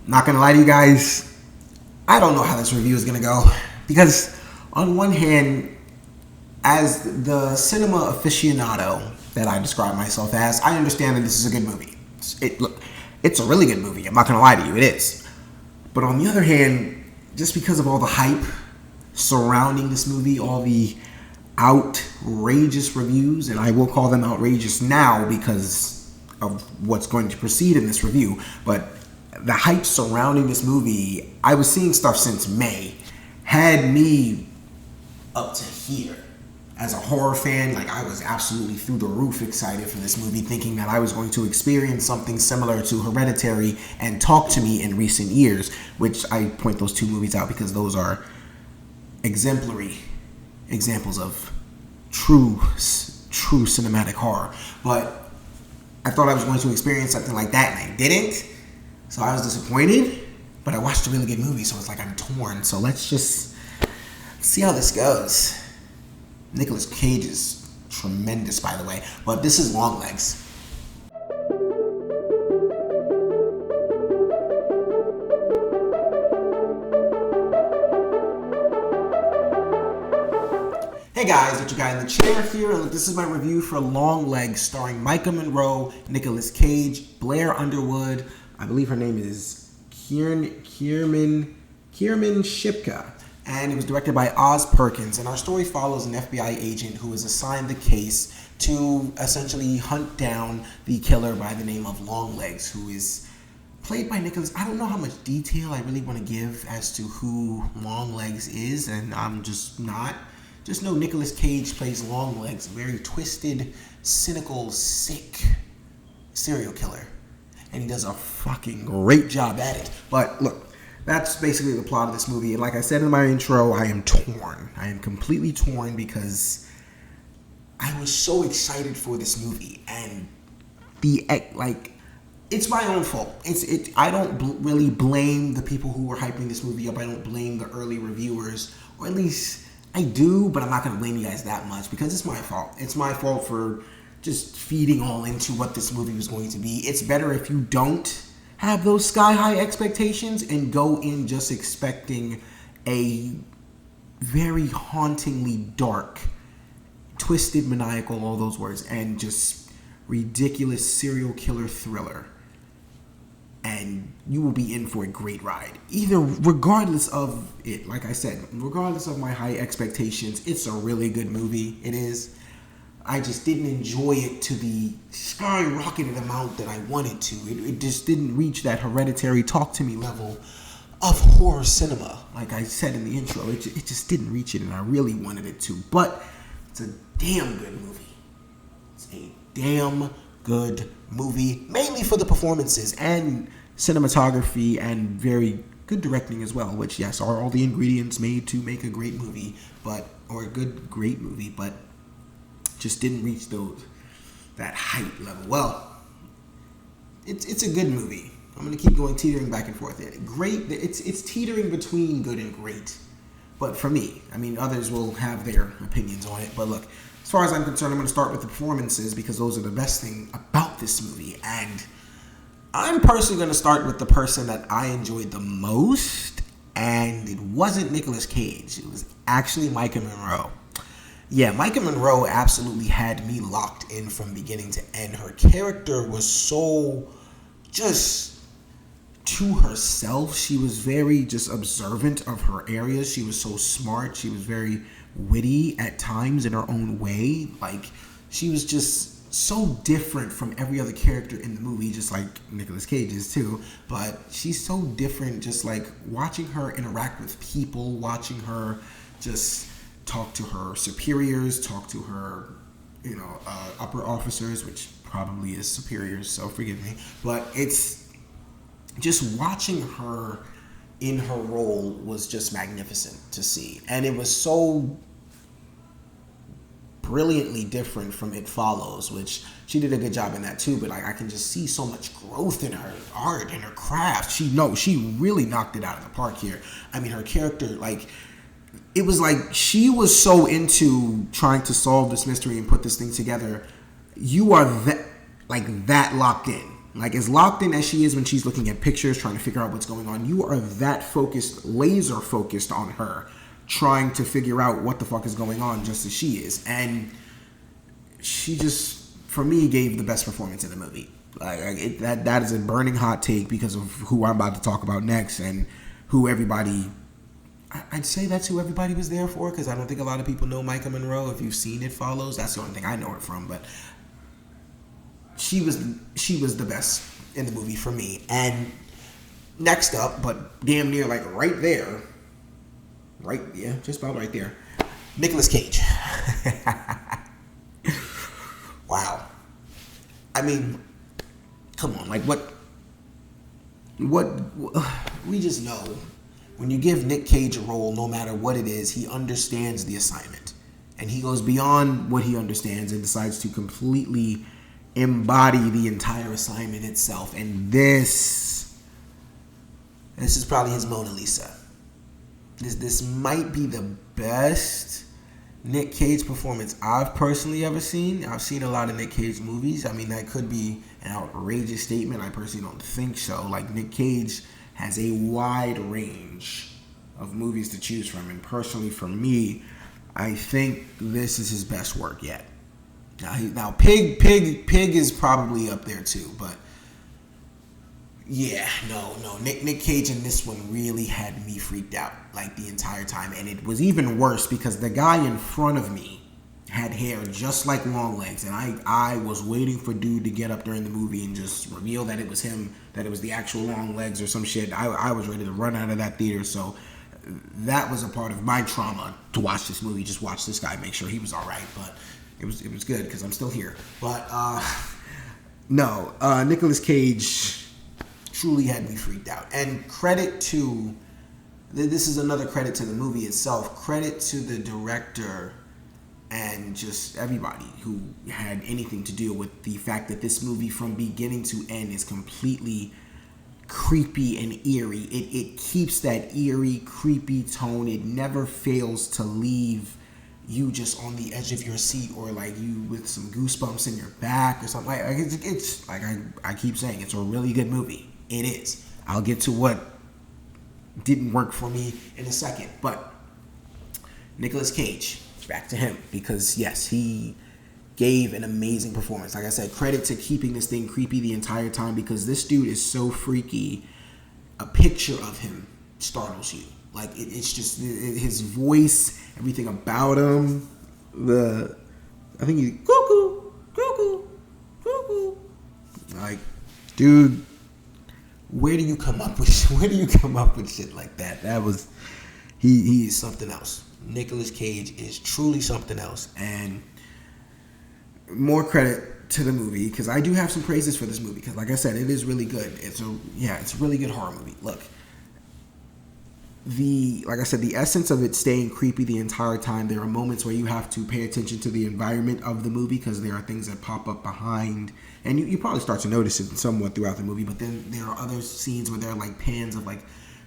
Not gonna lie to you guys, I don't know how this review is gonna go. Because on one hand, as the cinema aficionado that I describe myself as, I understand that this is a good movie. It's a really good movie. I'm not gonna lie to you, it is. But on the other hand, just because of all the hype surrounding this movie, all the outrageous reviews, and I will call them outrageous now because of what's going to proceed in this review, but the hype surrounding this movie, I was seeing stuff since May, had me up to here. As a horror fan, like, I was absolutely through the roof excited for this movie, thinking that I was going to experience something similar to Hereditary and Talk to Me in recent years, which I point those two movies out because those are exemplary examples of true cinematic horror. But I thought I was going to experience something like that, and I didn't. So I was disappointed, but I watched a really good movie, so it's like I'm torn. So let's just see how this goes. Nicolas Cage is tremendous, by the way, but this is Longlegs. Hey guys, it's your guy in the chair here, and this is my review for Longlegs, starring Micah Monroe, Nicolas Cage, Blair Underwood. I believe her name is Kierman Shipka. And it was directed by Oz Perkins. And our story follows an FBI agent who is assigned the case to essentially hunt down the killer by the name of Longlegs, who is played by Nicholas. I don't know how much detail I really want to give as to who Longlegs is, and I'm just not. Just know Nicolas Cage plays Longlegs, a very twisted, cynical, sick serial killer. And he does a fucking great job at it. But look, that's basically the plot of this movie. And like I said in my intro, I am torn. I am completely torn because I was so excited for this movie. And it's my own fault. I don't really blame the people who were hyping this movie up. I don't blame the early reviewers. Or at least I do, but I'm not going to blame you guys that much because it's my fault. It's my fault for just feeding all into what this movie was going to be. It's better if you don't have those sky-high expectations and go in just expecting a very hauntingly dark, twisted, maniacal, all those words, and just ridiculous serial killer thriller. And you will be in for a great ride. Regardless of it, like I said, regardless of my high expectations, it's a really good movie. It is. I just didn't enjoy it to the skyrocketed amount that I wanted to. It just didn't reach that Hereditary Talk to Me level of horror cinema. Like I said in the intro, it just didn't reach it, and I really wanted it to. But it's a damn good movie. It's a damn good movie, mainly for the performances and cinematography and very good directing as well, which, yes, are all the ingredients made to make a great movie, or a great movie, but just didn't reach that hype level. Well, it's a good movie. I'm going to keep going teetering back and forth. Great. It's teetering between good and great. But for me, I mean, others will have their opinions on it. But look, as far as I'm concerned, I'm going to start with the performances because those are the best thing about this movie. And I'm personally going to start with the person that I enjoyed the most. And it wasn't Nicolas Cage. It was actually Micah Monroe. Yeah, Micah Monroe absolutely had me locked in from beginning to end. Her character was so just to herself. She was very just observant of her areas. She was so smart. She was very witty at times in her own way. Like, she was just so different from every other character in the movie, just like Nicolas Cage is too. But she's so different, just like watching her interact with people, watching her just talk to her superiors, talk to her, upper officers, which probably is superiors, so forgive me. But it's just watching her in her role was just magnificent to see. And it was so brilliantly different from It Follows, which she did a good job in that too, but I can just see so much growth in her art and her craft. She really knocked it out of the park here. I mean, her character, it was like she was so into trying to solve this mystery and put this thing together. You are that locked in. Like, as locked in as she is when she's looking at pictures, trying to figure out what's going on, you are that focused, laser focused on her, trying to figure out what the fuck is going on, just as she is. And she just, for me, gave the best performance in the movie. Like, that is a burning hot take because of who I'm about to talk about next, and who everybody, I'd say that's who everybody was there for, because I don't think a lot of people know Micah Monroe. If you've seen It Follows, that's the only thing I know her from. But she was the best in the movie for me. And next up, but damn near like right there, just about right there, Nicolas Cage. Wow. I mean, come on, like what we just know, when you give Nick Cage a role, no matter what it is, he understands the assignment, and he goes beyond what he understands and decides to completely embody the entire assignment itself. And this is probably his Mona Lisa. This might be the best Nick Cage performance I've personally ever seen. I've seen a lot of Nick Cage movies. I mean, that could be an outrageous statement. I personally don't think so. Like, Nick Cage has a wide range of movies to choose from, and personally for me, I think this is his best work yet. Now Pig is probably up there too, but yeah, no, Nick Cage in this one really had me freaked out like the entire time, and it was even worse because the guy in front of me had hair just like Longlegs, and I was waiting for dude to get up during the movie and just reveal that it was him, that it was the actual Longlegs or some shit. I was ready to run out of that theater, so that was a part of my trauma to watch this movie. Just watch this guy, make sure he was all right, but it was good because I'm still here. But no, Nicolas Cage truly had me freaked out. And credit to, this is another credit to the movie itself, credit to the director and just everybody who had anything to do with the fact that this movie from beginning to end is completely creepy and eerie. It keeps that eerie, creepy tone. It never fails to leave you just on the edge of your seat, or like you with some goosebumps in your back or something. Like it's like I keep saying, it's a really good movie. It is. I'll get to what didn't work for me in a second, but Nicolas Cage, back to him, because yes, he gave an amazing performance. Like I said, credit to keeping this thing creepy the entire time, because this dude is so freaky. A picture of him startles you. Like it's just his voice, everything about him. I think he's cuckoo. Like, dude, where do you come up with shit like that? That was he is something else. Nicolas Cage is truly something else, and more credit to the movie, because I do have some praises for this movie, because like I said, it is really good. It's a really good horror movie. Look, like I said, the essence of it staying creepy the entire time. There are moments where you have to pay attention to the environment of the movie, because there are things that pop up behind, and you probably start to notice it somewhat throughout the movie. But then there are other scenes where there are like pans of like,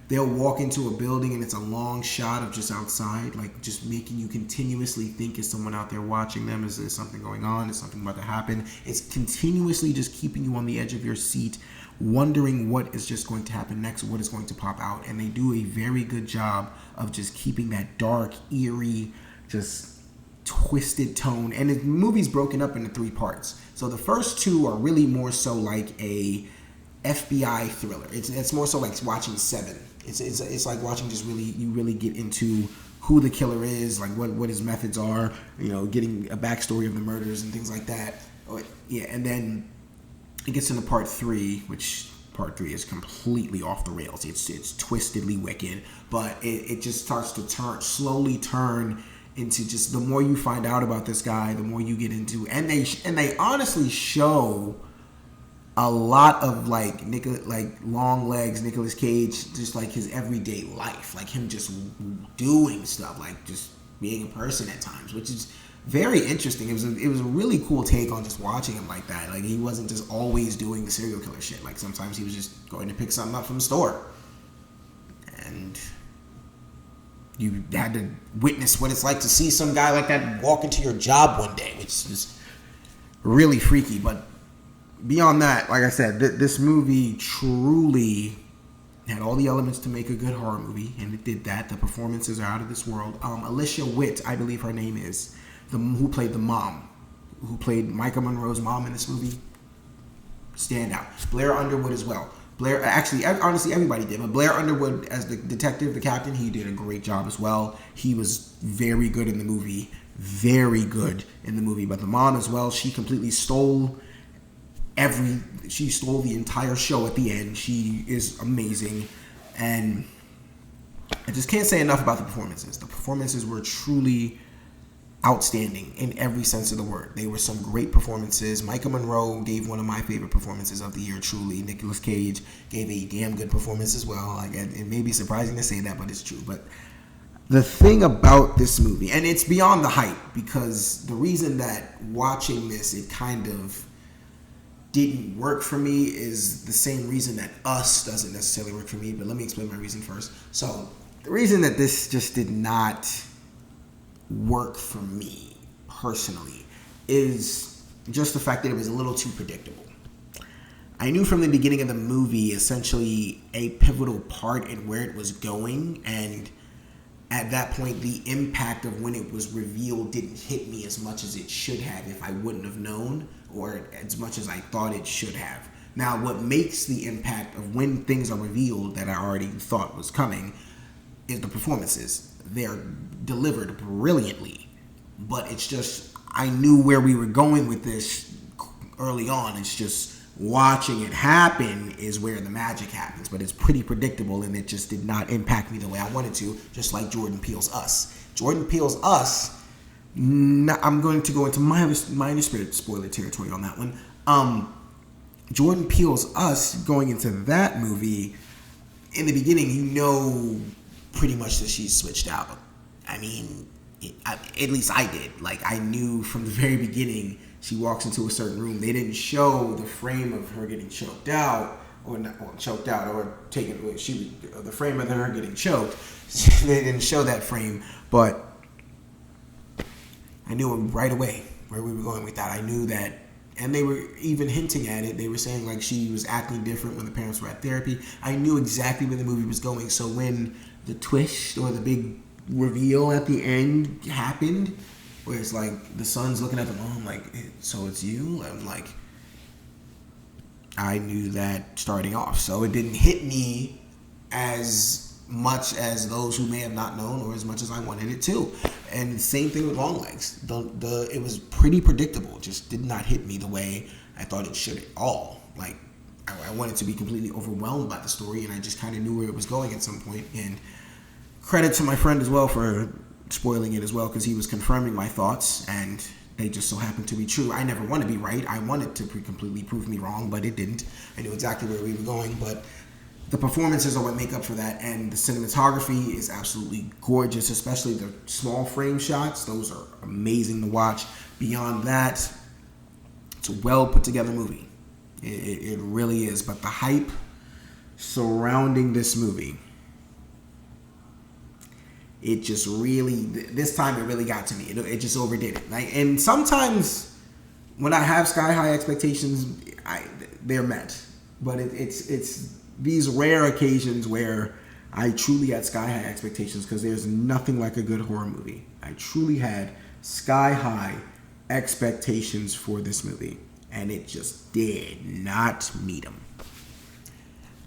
they'll walk into a building and it's a long shot of just outside, like just making you continuously think, is someone out there watching them? Is there something going on? Is something about to happen? It's continuously just keeping you on the edge of your seat, wondering what is just going to happen next, what is going to pop out. And they do a very good job of just keeping that dark, eerie, just twisted tone. And the movie's broken up into 3 parts. So the first 2 are really more so like a FBI thriller. It's more so like watching Seven. It's like watching, just you really get into who the killer is, like what his methods are, getting a backstory of the murders and things like that. Yeah, and then it gets into part 3, which part 3 is completely off the rails. It's twistedly wicked, but it just starts to slowly turn into, just the more you find out about this guy, the more you get into, and they honestly show a lot of like Longlegs, Nicolas Cage, just like his everyday life, like him just doing stuff, like just being a person at times, which is very interesting. It was a really cool take on just watching him like that. Like, he wasn't just always doing the serial killer shit. Like, sometimes he was just going to pick something up from the store, and you had to witness what it's like to see some guy like that walk into your job one day, which is really freaky. But beyond that, like I said, this movie truly had all the elements to make a good horror movie, and it did that. The performances are out of this world. Alicia Witt, I believe her name is, who played the mom, who played Micah Monroe's mom in this movie, stand out. Blair Underwood as well. Blair, actually, honestly, everybody did, but Blair Underwood as the detective, the captain, he did a great job as well. He was very good in the movie, But the mom as well, she completely stole the entire show at the end. She is amazing, and I just can't say enough about the performances. The performances were truly outstanding in every sense of the word. They were some great performances. Micah Monroe gave one of my favorite performances of the year, truly. Nicolas Cage gave a damn good performance as well. Like, it may be surprising to say that, but it's true. But the thing about this movie, and it's beyond the hype, because the reason that watching this, it kind of didn't work for me is the same reason that Us doesn't necessarily work for me, but let me explain my reason first. So, the reason that this just did not work for me personally is just the fact that it was a little too predictable. I knew from the beginning of the movie essentially a pivotal part in where it was going, and at that point the impact of when it was revealed didn't hit me as much as it should have if I wouldn't have known, or as much as I thought it should have. Now, what makes the impact of when things are revealed that I already thought was coming is the performances. They're delivered brilliantly, but it's just, I knew where we were going with this early on. It's just watching it happen is where the magic happens, but it's pretty predictable, and it just did not impact me the way I wanted to, just like Jordan Peele's Us. Jordan Peele's Us, I'm going to go into minor spoiler territory on that one. Jordan Peele's Us, going into that movie, in the beginning, you know pretty much that she's switched out. I mean, at least I did. Like, I knew from the very beginning she walks into a certain room. They didn't show the frame of her getting choked out, or not choked out, or taken. The frame of her getting choked. They didn't show that frame, but I knew right away where we were going with that. I knew that, and they were even hinting at it. They were saying like she was acting different when the parents were at therapy. I knew exactly where the movie was going. So when the twist or the big reveal at the end happened, where it's like the son's looking at the mom like, so it's you? I'm like, I knew that starting off. So it didn't hit me as much as those who may have not known, or as much as I wanted it to. And same thing with Longlegs. It was pretty predictable. It just did not hit me the way I thought it should at all. Like, I wanted to be completely overwhelmed by the story, and I just kind of knew where it was going at some point. And credit to my friend as well for spoiling it as well, because he was confirming my thoughts, and they just so happened to be true. I never want to be right. I wanted to completely prove me wrong, but it didn't. I knew exactly where we were going, but the performances are what make up for that, and the cinematography is absolutely gorgeous, especially the small frame shots. Those are amazing to watch. Beyond that, it's a well put together movie. It really is. But the hype surrounding this movie, it just really, this time it really got to me. It just overdid it. And sometimes when I have sky high expectations, they're met. But it's these rare occasions where I truly had sky high expectations, because there's nothing like a good horror movie. I truly had sky high expectations for this movie, and it just did not meet them.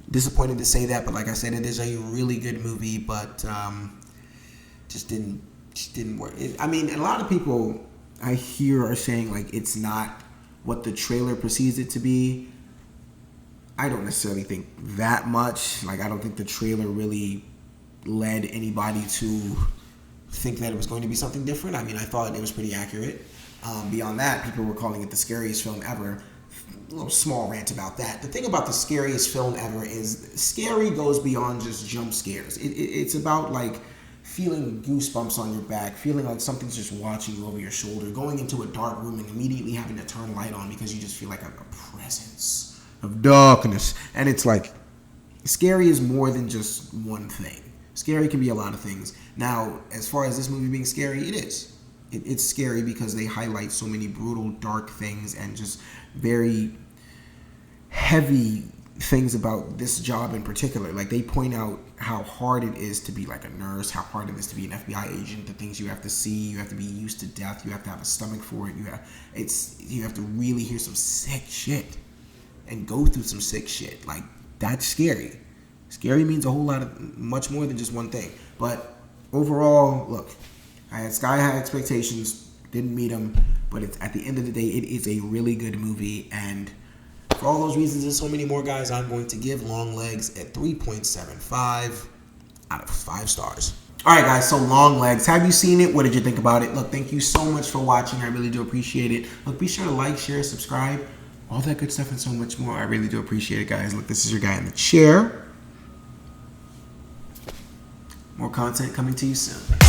Disappointed to say that, but like I said, it is a really good movie, but just didn't work. I mean, a lot of people I hear are saying like it's not what the trailer perceives it to be. I don't necessarily think that much. Like, I don't think the trailer really led anybody to think that it was going to be something different. I mean, I thought it was pretty accurate. Beyond that, people were calling it the scariest film ever. A little small rant about that. The thing about the scariest film ever is scary goes beyond just jump scares. It's about like feeling goosebumps on your back, feeling like something's just watching you over your shoulder, going into a dark room and immediately having to turn a light on because you just feel like a presence of darkness. And it's like, scary is more than just one thing. Scary can be a lot of things. Now, as far as this movie being scary, it is. It's scary because they highlight so many brutal, dark things, and just very heavy things about this job in particular. Like, they point out how hard it is to be like a nurse, how hard it is to be an FBI agent, the things you have to see, you have to be used to death, you have to have a stomach for it, you have to really hear some sick shit and go through some sick shit. Like, that's scary. Scary means a whole lot of, much more than just one thing. But overall, look, I had sky high expectations, didn't meet them, but it's, at the end of the day, it is a really good movie, and for all those reasons and so many more, guys, I'm going to give Longlegs at 3.75 out of 5 stars. All right, guys, so Longlegs. Have you seen it? What did you think about it? Look, thank you so much for watching. I really do appreciate it. Look, be sure to like, share, subscribe, all that good stuff and so much more. I really do appreciate it, guys. Look, this is your guy in the chair. More content coming to you soon.